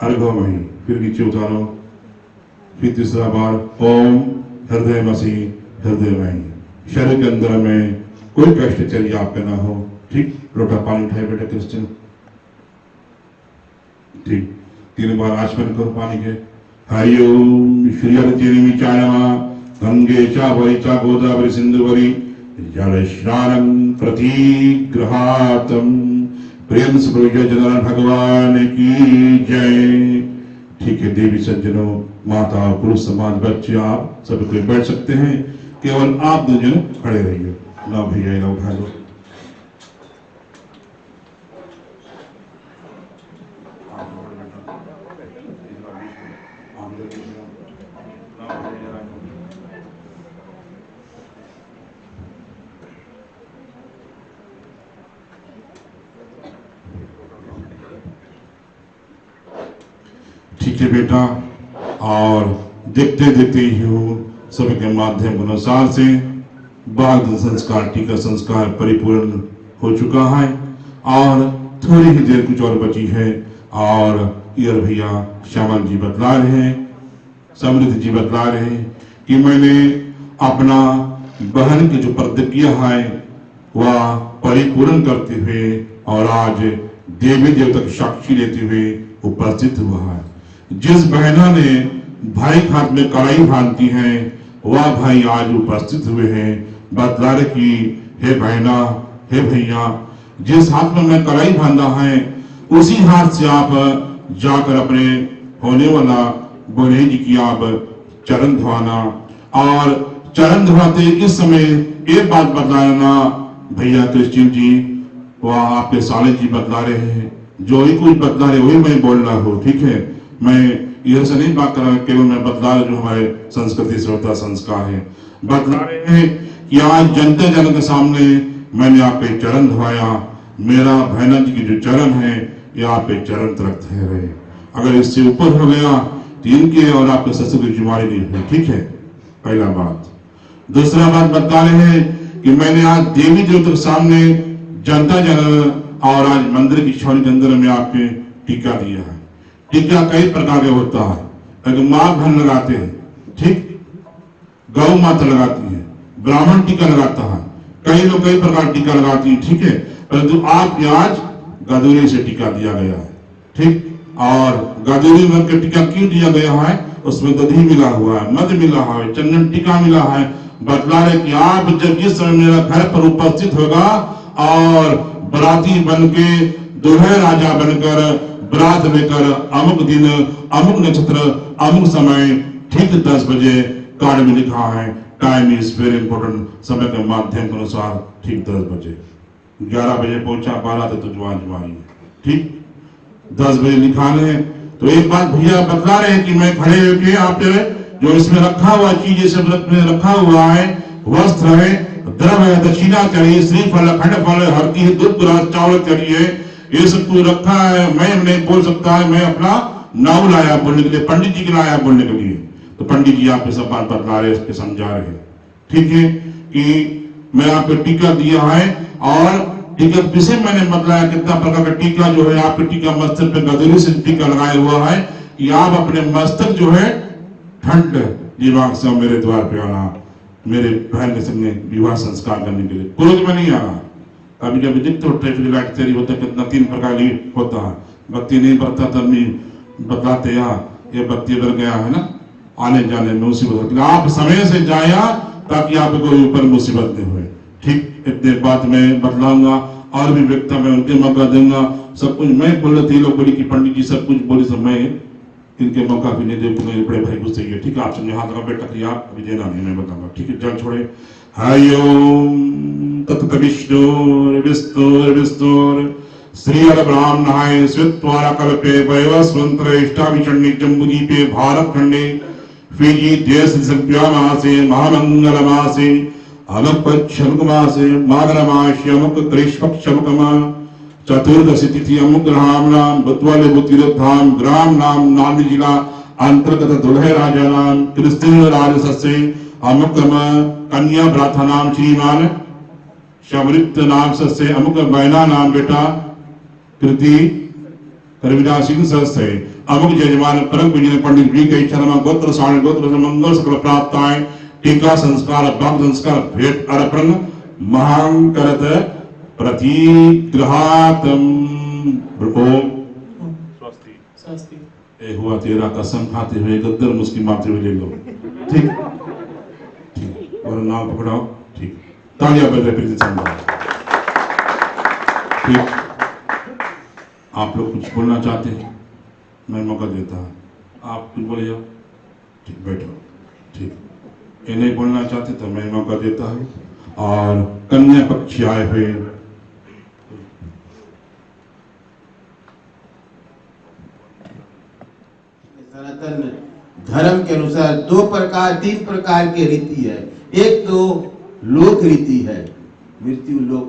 अर्घमही, फिर नीचे उतारो, फिर तीसरा बार ओम हृदयमसी हृदयमही। शरीर के अंदर में कोई कष्ट चलिए आपके ना हो, ठीक, लोटा पानी उठाए बेटा क्रिश्चियन, ठीक, 3 बार आचमन करो पानी के, हरि ओम श्री हरिचेनी चायमा गंगे चावरी चा गोदावरी सिंधुवरी जल स्नानं प्रतिग्रहातम प्रेम से जय जनार्दन भगवान की जय। ठीक है देवी सज्जनों, माता पुरुष समाज बच्चे आप सब कोई बैठ सकते हैं, केवल आप 2 जन खड़े रहिए, ना भैया ना उठा लो। ठीक है बेटा, और देखते देखते ही हो सभी के माध्यम के अनुसार से बाघ संस्कार टीका संस्कार परिपूर्ण हो चुका है, और थोड़ी ही देर कुछ और बची है, और ईयर भैया श्यामल जी बतला रहे हैं, समृद्ध जी बतला रहे हैं कि मैंने अपना बहन की जो प्रतिज्ञा है वह परिपूर्ण करते हुए और आज देवी देवता की साक्षी लेते हुए उपस्थित हुआ है। जिस बहना ने भाई के हाथ में कलाई बांधती है वह भाई आज उपस्थित हुए हैं, बतला रहे कि हे बहना हे भैया, जिस हाथ में मैं कलाई बांधा है उसी हाथ से आप जाकर अपने होने वाला बोले जी की आप चरण धोना, और चरण धोते इस समय एक बात बतलाना भैया क्रिश्चियन जी, वह आपके साले जी बतला रहे हैं, जो ही कुछ बतला रहे वही मैं बोल रहा हूँ, ठीक है, मैं इधर से नहीं बात कर रहा, केवल मैं बतला रहा जो हमारे संस्कृति श्रोता संस्कार है। बतला रहे हैं कि आज जनता जन के सामने मैंने आपके चरण धोया, मेरा बहना जी की जो चरण है ये आपके चरण तक ठहरे, अगर इससे ऊपर हो गया तो इनके और आपके ससुर की जुबानी नहीं हुई, ठीक है, पहला बात। दूसरा बात बता रहे हैं कि मैंने आज देवी देवता के सामने जनता जन और आज मंदिर की छावनी के अंदर में आपके टीका दिया है। टीका कई प्रकार का होता है, एक माँ बहन लगाते हैं, ठीक, गौ माता लगाती है, ब्राह्मण टीका लगाता है, कई लोग कई प्रकार टीका लगाती है, ठीक है, परंतु आपके आज गदूरी से टीका दिया गया है, ठीक, और गदूरी में के टीका क्यों दिया गया है, उसमें दधी मिला हुआ है, मध मिला है, चंदन टीका मिला है, बतला रहे कि आप जब जिस समय मेरा घर पर उपस्थित होगा और बराती बन के दुल्हे राजा बनकर बरात लेकर अमुक दिन अमुक नक्षत्र अमुक समय ठीक 10 बजे कार्ड में लिखा है, टाइम इज वेरी इंपॉर्टेंट, समय के माध्यम के अनुसार ठीक 10 बजे, 11 बजे पहुंचा, 12 तक तो जुआन ठीक 10 बजे लिखा है। तो एक बात भैया बतला रहे हैं कि मैं खड़े होके आप जो इसमें रखा हुआ चीज सब रखा हुआ है, वस्त्र है, द्रव्य है, दक्षिणा चाहिए, श्रीफल अखंड फल हरती दूध चावल चाहिए, ये सब कुछ रखा है। मैं नहीं बोल सकता है, मैं अपना नाव लाया बोलने के लिए, पंडित जी के लाया बोलने के लिए, तो पंडित जी आपके सब बात बतला रहे, उसके समझा रहे, ठीक है, कि मैं आपको टीका दिया है, और टीका किसे मैंने बतलाया कितना प्रकार का टीका जो है आपके टीका मस्तक पे गदूरी से टीका लगाया हुआ है कि आप अपने मस्तक जो है ठंड दिमाग से मेरे द्वार पे आना, मेरे बहन के सामने विवाह संस्कार करने के लिए, क्रोध में नहीं आना। अभी जब दिखते हो ट्रैफिक लाइट तेरी होता कितना 3 प्रकार की होता है, बत्ती नहीं बरता तब नहीं बतलाते यहाँ ये बत्ती बर गया है ना, आने जाने में मुसीबत होती है, आप समय से जाया ताकि आपको कोई ऊपर मुसीबत नहीं हुए, ठीक। इतने बात मैं बतलाऊंगा, और भी व्यक्ति मैं उनके मौका दूंगा, सब कुछ मैं बोल रहे थे, लोग बोली कि पंडित जी सब कुछ बोली, सब मैं इनके मौका भी नहीं दे, बड़े भाई गुस्से है, ठीक है, आप समझे, हाथ लगा बेटा कि आप अभी देना नहीं, मैं बताऊंगा, ठीक है, जल छोड़े, हरि ओम तत्त विष्णुर्विष्णुर् श्री अल ब्राह्मणाय स्वित्वारा कल्पे वैवस्वंत्र इष्टाभिषण्य जम्बुदीपे भारत खंडे फिजी देश संव्यामासे महामंगल मासे अमुक पक्षमुक मासे माघमासे अमुक त्रिशपक्षमुकमा चतुर्दशी तिथि अमुक ग्राम नाम बुतवाले बुतिरधाम ग्राम नाम नांदी जिला अंतर्गत दुल्हे राजा नाम क्रिस्तीन राज सस्य अमुकम कन्या ब्राथा नाम श्रीमान शबरित नाम सस्य अमुक बैना नाम बेटा कृति करविदा सिंह सस्य अमुक जजमान परम पूजन पंडित बी के शर्मा गोत्र साण गोत्र से मंगल सकल प्राप्ताएं टीका संस्कार भक्त संस्कार भेंट अर्पण महान करत प्रतिग्रहातम ओम स्वस्ति। ए हुआ तेरा कसम खाते हुए गद्दर मुस्की मारते हुए ले लो। ठीक ठीक और नाम पकड़ाओ। ठीक तालियां बजाए प्रीति चंदा। ठीक आप लोग कुछ बोलना चाहते हैं मैं मौका देता हूं। आप कुछ बोले जाओ। ठीक बैठो। ठीक ये नहीं बोलना चाहते तो मैं मौका देता हूं। और कन्या पक्ष आए हुए सनातन धर्म के अनुसार तीन प्रकार के रीति है। एक तो लोक रीति है, मृत्यु लोक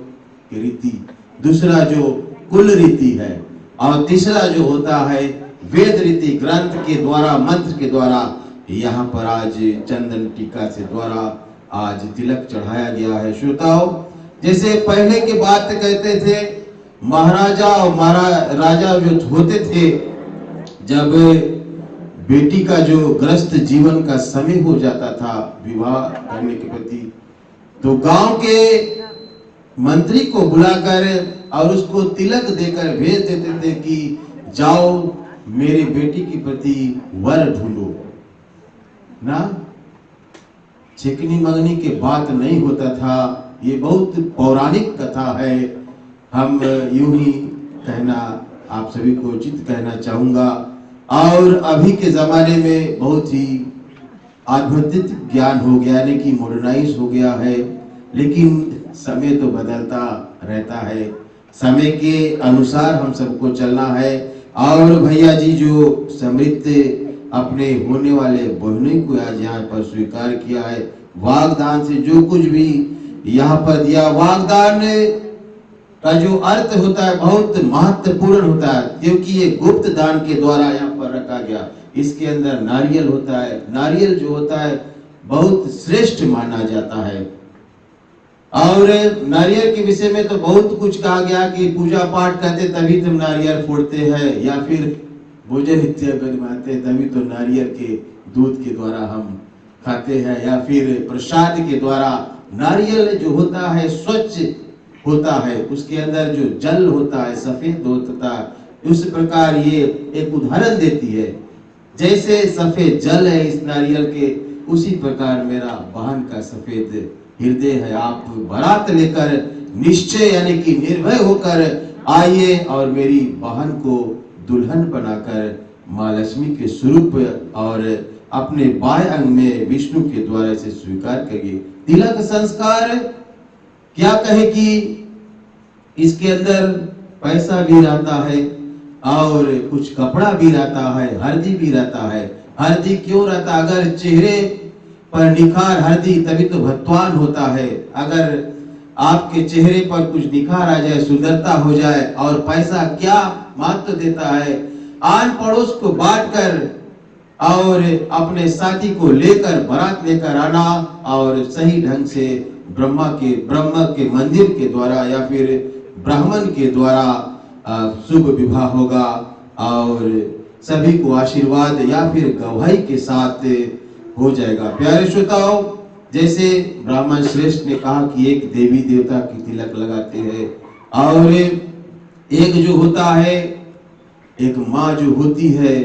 की रीति, दूसरा जो कुल रीति है, और तीसरा जो होता है वेद रीति, ग्रंथ के द्वारा मंत्र के द्वारा। यहाँ पर आज चंदन टीका से द्वारा आज तिलक चढ़ाया गया है। श्रोताओं, जैसे पहले की बात कहते थे, महाराजा और महाराजा जो होते थे, जब बेटी का जो ग्रस्त जीवन का समय हो जाता था विवाह करने के प्रति, तो गांव के मंत्री को बुलाकर और उसको तिलक देकर भेज देते थे कि जाओ मेरी बेटी की प्रति वर ढूंढो ना। चिकनी मंगनी के बात नहीं होता था। ये बहुत पौराणिक कथा है। हम यूं ही कहना आप सभी को उचित कहना चाहूंगा। और अभी के जमाने में बहुत ही आध्यात्मिक ज्ञान हो गया, यानी कि मॉडर्नाइज हो गया है, लेकिन समय तो बदलता रहता है। समय के अनुसार हम सबको चलना है। और भैया जी जो समृद्ध अपने होने वाले बहनों को आज यहाँ पर स्वीकार किया है, वागदान से जो कुछ भी यहाँ पर दिया, वागदान का जो अर्थ होता है बहुत महत्वपूर्ण होता है, क्योंकि ये गुप्त दान के द्वारा यहाँ पर रखा गया। इसके अंदर नारियल होता है। नारियल जो होता है बहुत श्रेष्ठ माना जाता है। और नारियल के विषय में तो बहुत कुछ कहा गया कि पूजा पाठ करते तभी तुम नारियल फोड़ते हैं, या फिर भोजन इत्यादि बनाते तभी तो नारियल के दूध के द्वारा हम खाते हैं, या फिर प्रसाद के द्वारा। नारियल जो होता है स्वच्छ होता है, उसके अंदर जो जल होता है सफेद होता है। उस प्रकार ये एक उदाहरण देती है, जैसे सफेद जल है इस नारियल के, उसी प्रकार मेरा बहन का सफेद हृदय है। आप बारात लेकर निश्चय यानी कि निर्भय होकर आइए और मेरी बहन को दुल्हन बनाकर माँ लक्ष्मी के स्वरूप और अपने बाएं अंग में विष्णु के द्वारा से स्वीकार करिए। तिलक संस्कार क्या कहे कि इसके अंदर पैसा भी रहता है और कुछ कपड़ा भी रहता है, हल्दी भी रहता है। हल्दी क्यों रहता? अगर चेहरे पर निखार हल्दी तभी तो भगवान होता है। अगर आपके चेहरे पर कुछ निखार आ जाए, सुंदरता हो जाए, और पैसा क्या महत्व देता है? आन पड़ोस को बांटकर और अपने साथी को लेकर बारात लेकर आना, और सही ढंग से ब्रह्म के मंदिर के द्वारा या फिर ब्राह्मण के द्वारा शुभ विवाह होगा, और सभी को आशीर्वाद या फिर गवाही के साथ हो जाएगा। प्यारे श्रोताओं, जैसे ब्राह्मण श्रेष्ठ ने कहा कि एक देवी देवता की तिलक लगाते हैं, और एक जो होता है एक माँ जो होती है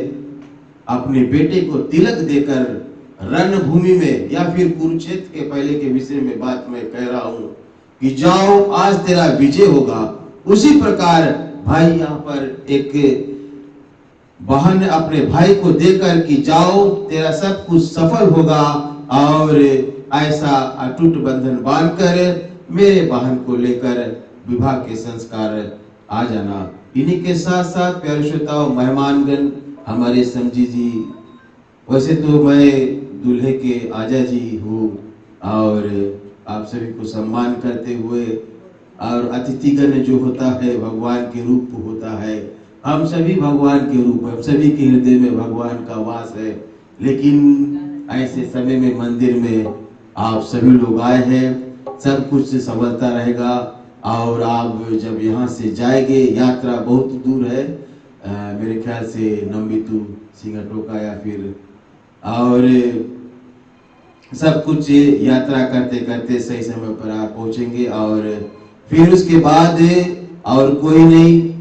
अपने बेटे को तिलक देकर रणभूमि में या फिर कुरुक्षेत्र के पहले के विषय में बात मैं कह रहा हूँ कि जाओ आज तेरा विजय होगा। उसी प्रकार भाई यहाँ पर एक बहन अपने भाई को देकर कि जाओ तेरा सब कुछ सफल होगा, और ऐसा अटूट बंधन बांधकर मेरे बहन को लेकर विवाह के संस्कार आ जाना। इन्हीं के साथ साथ प्यारे श्रोताओं, मेहमानगण हमारे समझी जी, वैसे तो मैं दूल्हे के आजा जी हूँ और आप सभी को सम्मान करते हुए, और अतिथिगण जो होता है भगवान के रूप होता है, हम सभी भगवान के रूप हैं, हम सभी के हृदय में भगवान का वास है। लेकिन ऐसे समय में मंदिर में आप सभी लोग आए हैं, सब कुछ संभलता रहेगा। और आप जब यहाँ से जाएंगे, यात्रा बहुत दूर है, मेरे ख्याल से नम्बितू सिंगटोका या फिर, और सब कुछ यात्रा करते करते सही समय पर आप पहुँचेंगे। और फिर उसके बाद और कोई नहीं,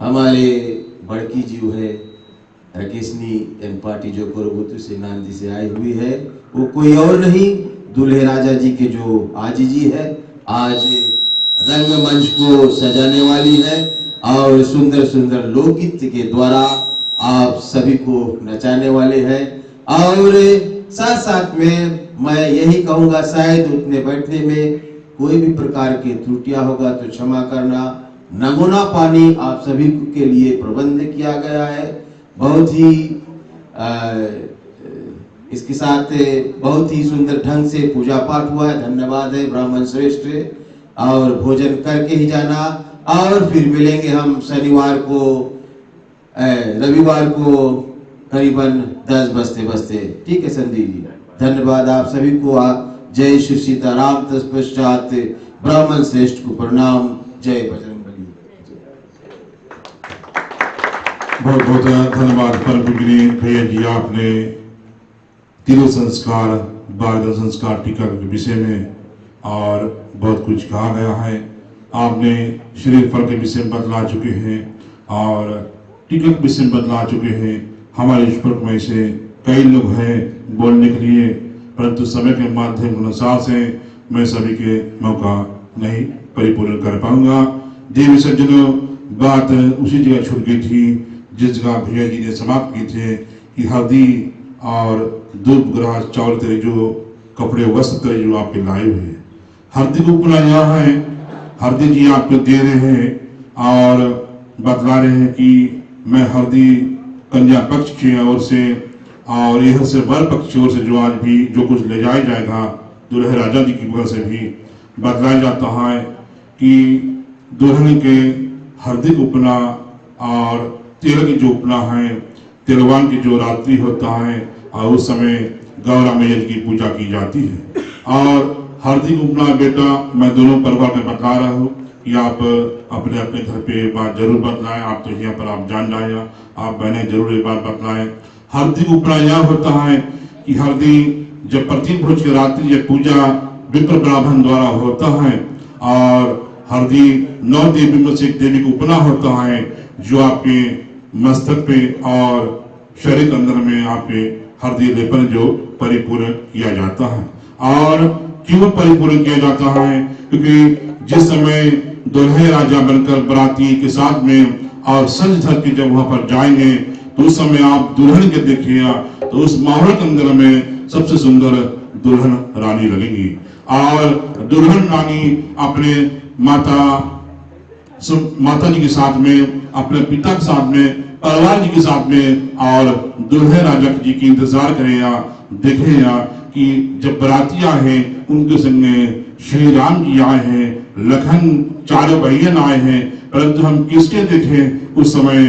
हमारे बड़की जीव है राकेशनी एम पार्टी जो कोरबुतु से नांदी से आई हुई है, वो कोई और नहीं दूल्हे राजा जी के जो आजी जी है। आज रंगमंच को सजाने वाली है और सुंदर सुंदर लोकगीत के द्वारा आप सभी को नचाने वाले हैं। और साथ साथ में मैं यही कहूँगा, शायद उठने बैठने में कोई भी प्रकार की त्रुटियां होगा तो क्षमा करना। नमूना पानी आप सभी के लिए प्रबंध किया गया है। बहुत ही इसके साथ बहुत ही सुंदर ढंग से पूजा पाठ हुआ है। धन्यवाद है ब्राह्मण श्रेष्ठ। और भोजन करके ही जाना, और फिर मिलेंगे हम शनिवार को, रविवार को करीबन 10 बजते। ठीक है संदीप जी, धन्यवाद आप सभी को। जय श्री सीताराम। तत्पश्चात ब्राह्मण श्रेष्ठ को प्रणाम। जय बजरंगबली। बहुत बहुत धन्यवाद परम पूजनीय भैया जी, आपने तिरु संस्कार, बारगन संस्कार, टीका के विषय में और बहुत कुछ कहा गया है। आपने शरीर फल के विषय में बतला चुके हैं और टीका के विषय में बतला चुके हैं। हमारे ईश्वर में से कई लोग हैं बोलने के लिए, परंतु समय के माध्यम के अनुसार से मैं सभी के मौका नहीं परिपूर्ण कर पाऊंगा। देवी सज्जनों, बात उसी जगह छूट गई थी जिस जगह भैया जी ने समाप्त की थे कि हल्दी और दूध ग्रास चावल तेरे जो कपड़े वस्त्र तेरे जो आपके लाए हुए हैं, हल्दी को बुलाया है। हल्दी जी आपको दे रहे हैं और बतला रहे हैं कि मैं हल्दी कन्या पक्ष की ओर से और यह से वर पक्ष की ओर से जो आज भी जो कुछ ले जाया जाएगा, दुल्हे राजा जी की वजह से भी बतलाया जाता है कि दुल्हन के हल्दी को उपना और तेल की जो उपना है, तिलवान की जो रात्रि होता है और उस समय गौरा मैया की पूजा की जाती है। और हल्दी को उपना बेटा मैं दोनों परिवार में बतला रहा हूँ कि आप अपने अपने घर पे बात जरूर बतलाएं। आप तो यहाँ पर आप जान जाए, आप बहनें जरूर एक बार बतलाएं। हल्दी को उपना यह होता है कि हल्दी जब प्रतीक भोज की रात्रि यह पूजा विप्र ब्राह्मण द्वारा होता है और हल्दी 9 देवी में से एक देवी को उपना होता है जो आपके मस्तक पे और शरीर के अंदर में आपके हल्दी लेपन जो परिपूर्ण किया जाता है। और क्यों परिपूर्ण किया जाता है? क्योंकि जिस समय दुल्हे राजा बनकर बराती के साथ में और सज धज के जब वहां पर जाएंगे तो उस समय आप दुल्हन के देखिएगा तो उस माहौल के अंदर में सबसे सुंदर दुल्हन रानी लगेगी। और दुल्हन रानी अपने माता जी के साथ में, अपने पिता के साथ में, परिवार जी के साथ में और दुल्हे राजा जी की इंतजार करेगा, देखेगा कि जब बराती आए हैं उनके संग श्री राम जी आए हैं, लखन चारों बहन आए हैं, परंतु हम किसके देखें उस समय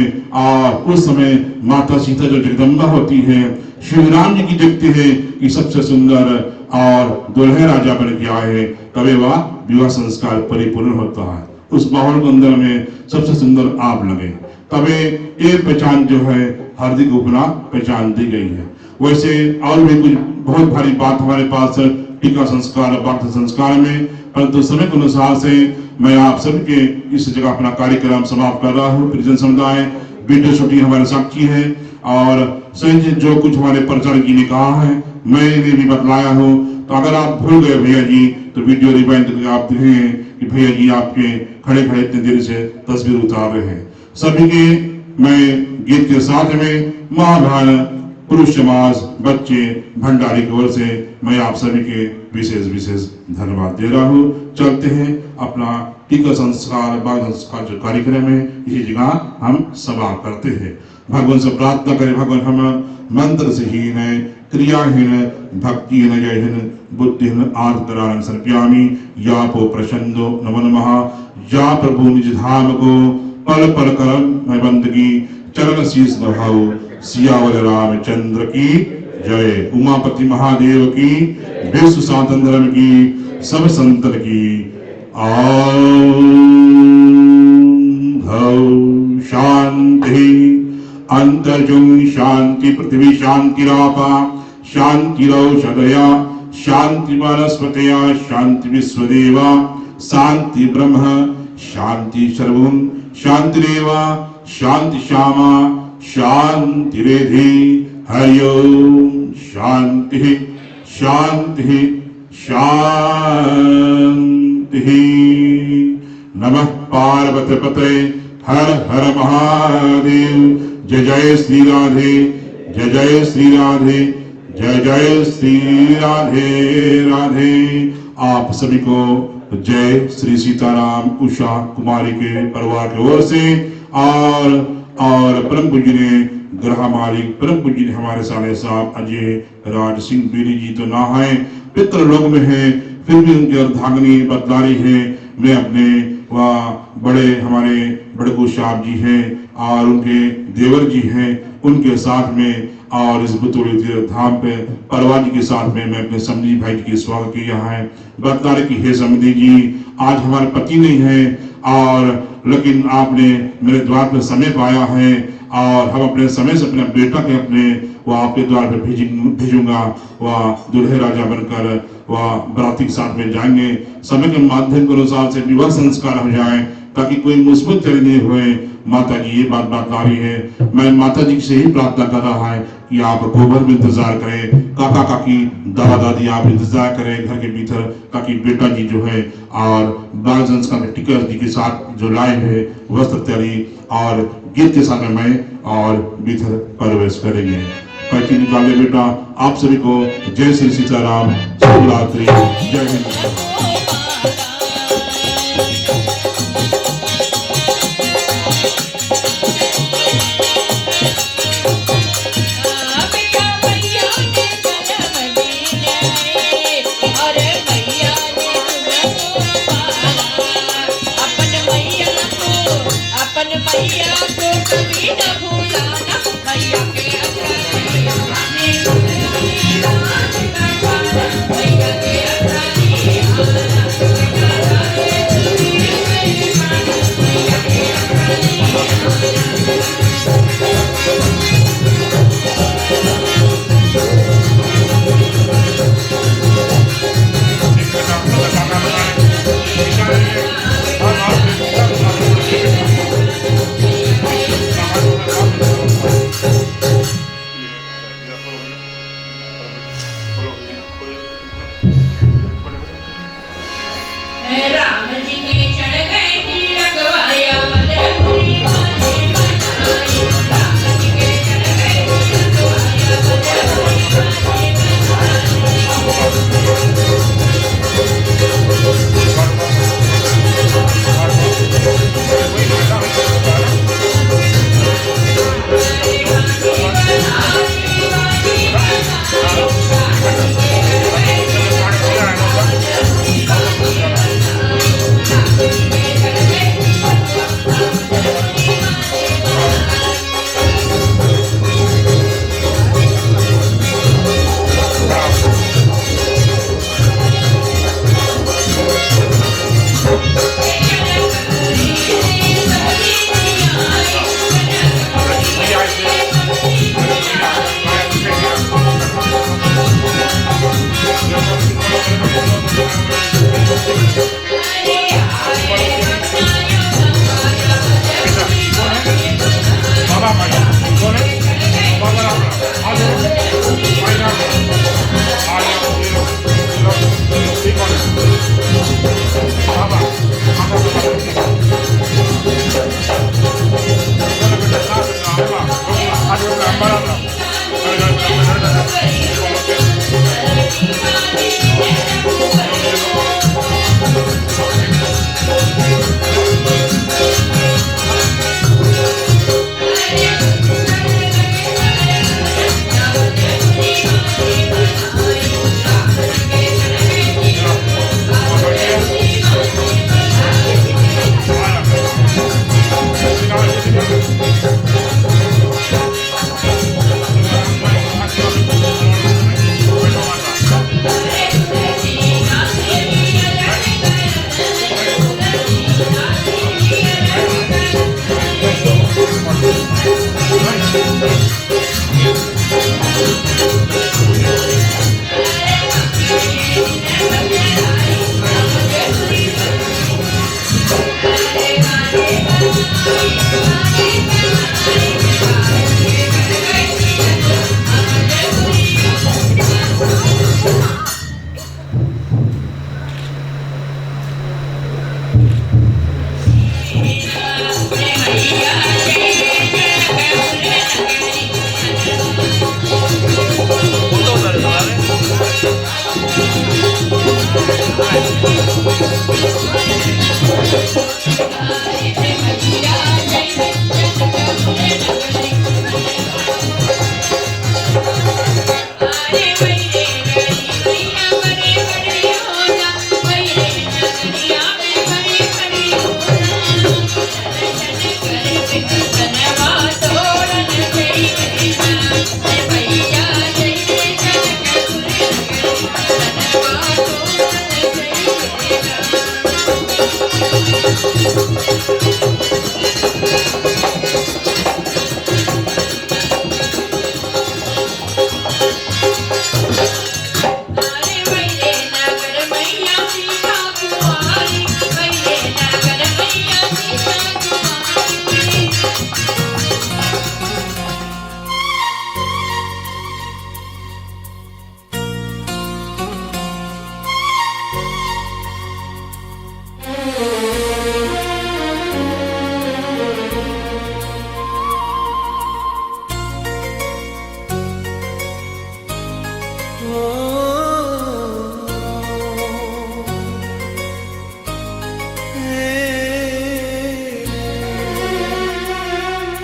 माता सीता जो जगदम्बा होती है, श्री राम जी की देखते हैं कि सबसे सुंदर और दुल्हे राजा बन के आए हैं, तभी वह विवाह संस्कार परिपूर्ण होता है। उस माहौल के अंदर में सबसे सुंदर आप लगे, तभी ये पहचान जो है हल्दी को उपना पहचान दी गई है। वैसे और भी कुछ बहुत भारी बात हमारे पास टीका संस्कार भक्त संस्कार में, परंतु समय के अनुसार से मैं आप सबके इस जगह अपना कार्यक्रम समाप्त कर रहा हूँ। परिजन समुदाय वीडियो शूटिंग हमारे साक्षी है और सही जो कुछ हमारे प्रचार जी ने कहा है मैंने भी बतलाया हूँ। तो अगर आप भूल गए भैया जी तो वीडियो रिवाइंड करके आप देखें कि भैया जी आपके खड़े खड़े इतने देर से तस्वीर उतार रहे हैं। सभी के मैं गीत के साथ में महाभारत पुरुष समाज बच्चे भंडारी की ओर से मैं आप सभी के विशेष धन्यवाद दे रहा हूँ। चलते हैं अपना टीका संस्कार बाल संस्कार जो कार्यक्रम है इसी जगह हम समाप्त करते हैं। भगवान से प्रार्थना करें, भगवान हम मंत्र से हीन है, क्रियाहीन, भक्तिहीन, जयहीन, बुद्धिहीन आर्तरान सर्प्यामी या पो प्रसन्नो नमो नमः। या प्रभु निज धाम को पल पल करम मैं बंदगी चरण शीस नभाओ सियावर रामचंद्र की जय। उमापति महादेव की, विश्व स्वातंत्र धर्म की, सब संतन की। शांति अंतर्जुम शांति पृथ्वी शांतिरापा शांतिरौषधया शांति वनस्पतया शांति विश्वदेवा शांति ब्रह्म शांति सर्वं शांतिरेवा शांति श्यामा शांति रेधि। हरि ओम शांति शांति शांति। नमः पार्वती पते हर हर महादेव। जय जय श्री राधे, जय जय श्री राधे, जय जय श्री राधे राधे। आप सभी को जय श्री सीताराम उषा कुमारी के परिवार की ओर से और परम पूज्य ने ग्रह मालिक परम पूज्य ने हमारे साले साहब अजय राज सिंह बेरी जी तो ना है, पितृ लोक में है, फिर भी उनकी अर्धांगिनी बदलारी है। मैं अपने बड़े हमारे बड़कू साहब जी हैं और उनके देवर जी हैं, उनके साथ में और इस बुतोली तीर्थ धाम पे परवाजी के साथ में मैं अपने समझी भाई जी की स्वागत किया है। बदलारी की हे समझी जी, आज हमारे पति नहीं है और लेकिन आपने मेरे द्वार पर समय पाया है और हम अपने समय से अपने बेटा के अपने वह आपके द्वार पर भेजूंगा। वह दुल्हे राजा बनकर वह बराती के साथ में जाएंगे। समय के माध्यम के अनुसार से विवाह संस्कार हो जाए ताकि कोई मुसीबत चली नहीं हुए। माता जी ये बात बतला है। मैं माता जी से ही प्रार्थना कर रहा है कि आप गोबर में इंतजार करें, काका काकी दादा दादी आप इंतजार करें घर के भीतर, ताकि बेटा जी जो है और बाल संस्कार टिकर जी के साथ जो लाए है वस्त्र तैयारी और गीत के साथ में मैं और भीतर प्रवेश करेंगे। पैची निकाले बेटा। आप सभी को जय श्री सीताराम, शिवरात्रि, जय हिंद। मैया को कभी न भूलाना, मैया के मैया के राम जी के चढ़ गए तिलक वाया मदनपुरी माने बनाई। राम जी के चढ़ गए तिलक वाया मदनपुरी माने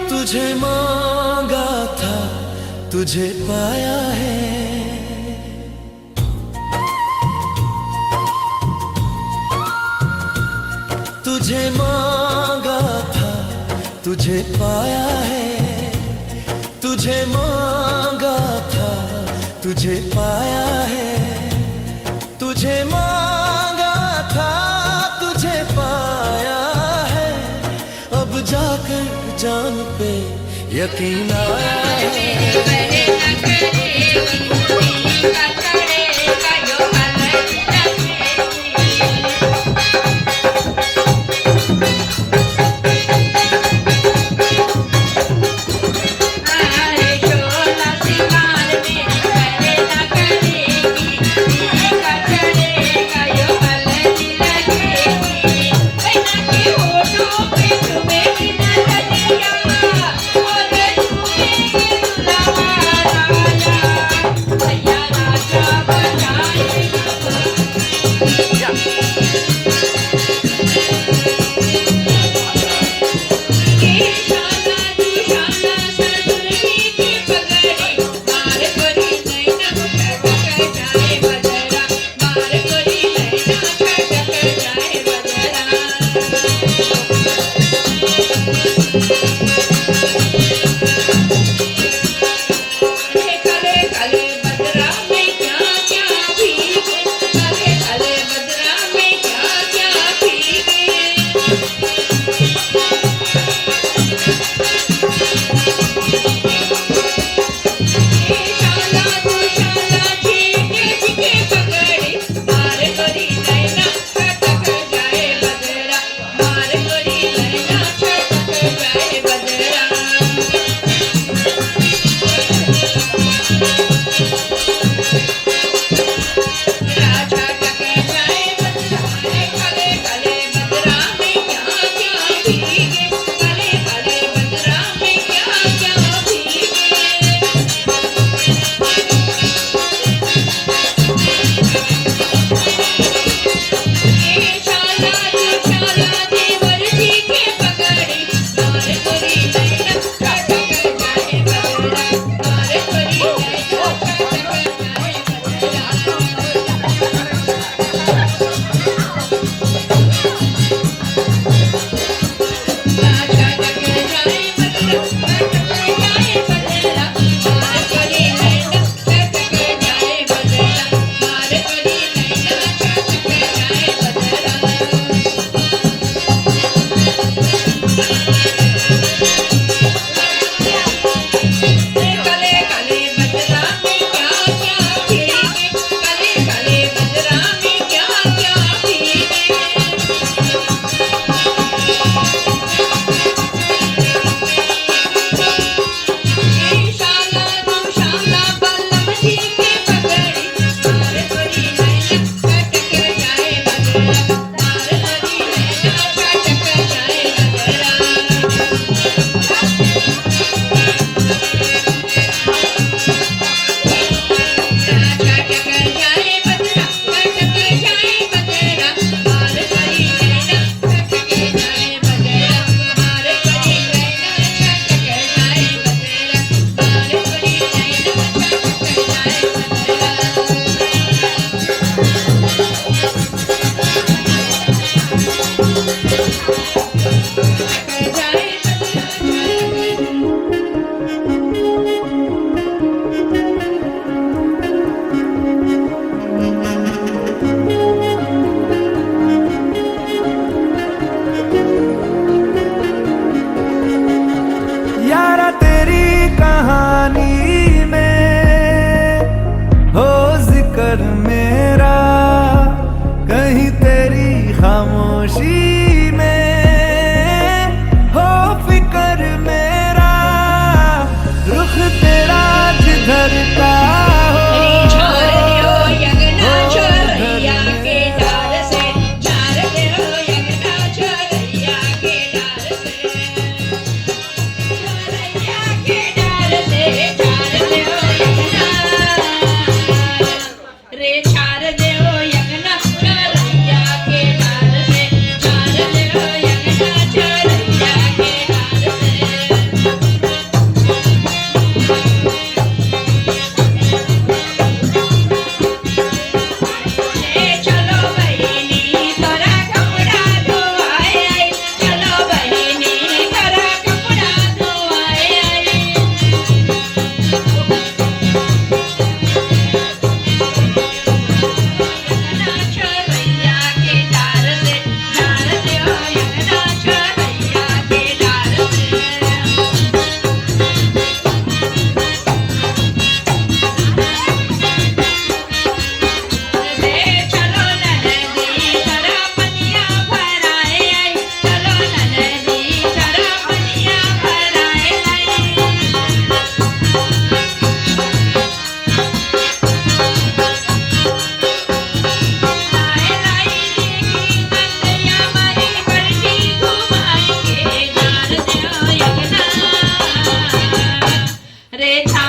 तुझे मांगा था तुझे पाया है, तुझे मांगा था तुझे पाया है, तुझे मांगा था तुझे पाया है, तुझे मांगा था तुझे पाया है, अब जाकर जान पे यकीन आया है।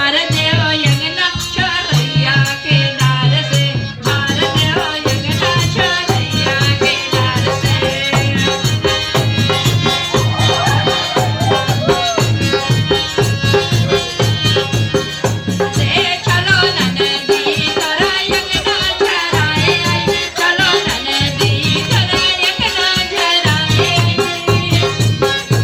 हार देव यंगना चरैया के डार से हार देव यंगना चरैया के डार से चलो ननदी तोरा यंगना झराए आई चलो ननदी तोरा यंगना झराए आई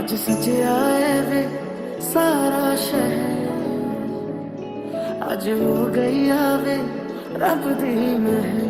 अज सजाए वे सारा शहर, अज हो गई आवे रब दी महल।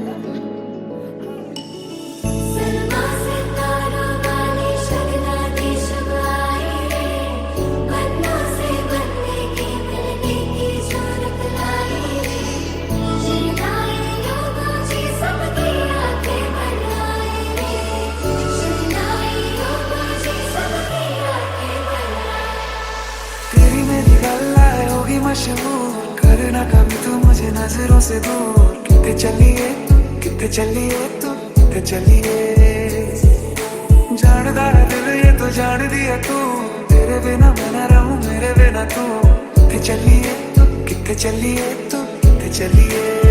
तेरी मेरी गल आए होगी मशहूर, करना कभी तू मुझे नजरों से दूर। कितने चलिए कितने चलिए तू कितने चलिए, जानदा है दिल ये तो जान दिया तू, तेरे बिना मैं ना रहूं मेरे बिना तू। कितने चलिए तू कितने चलिए तू कितने चलिए।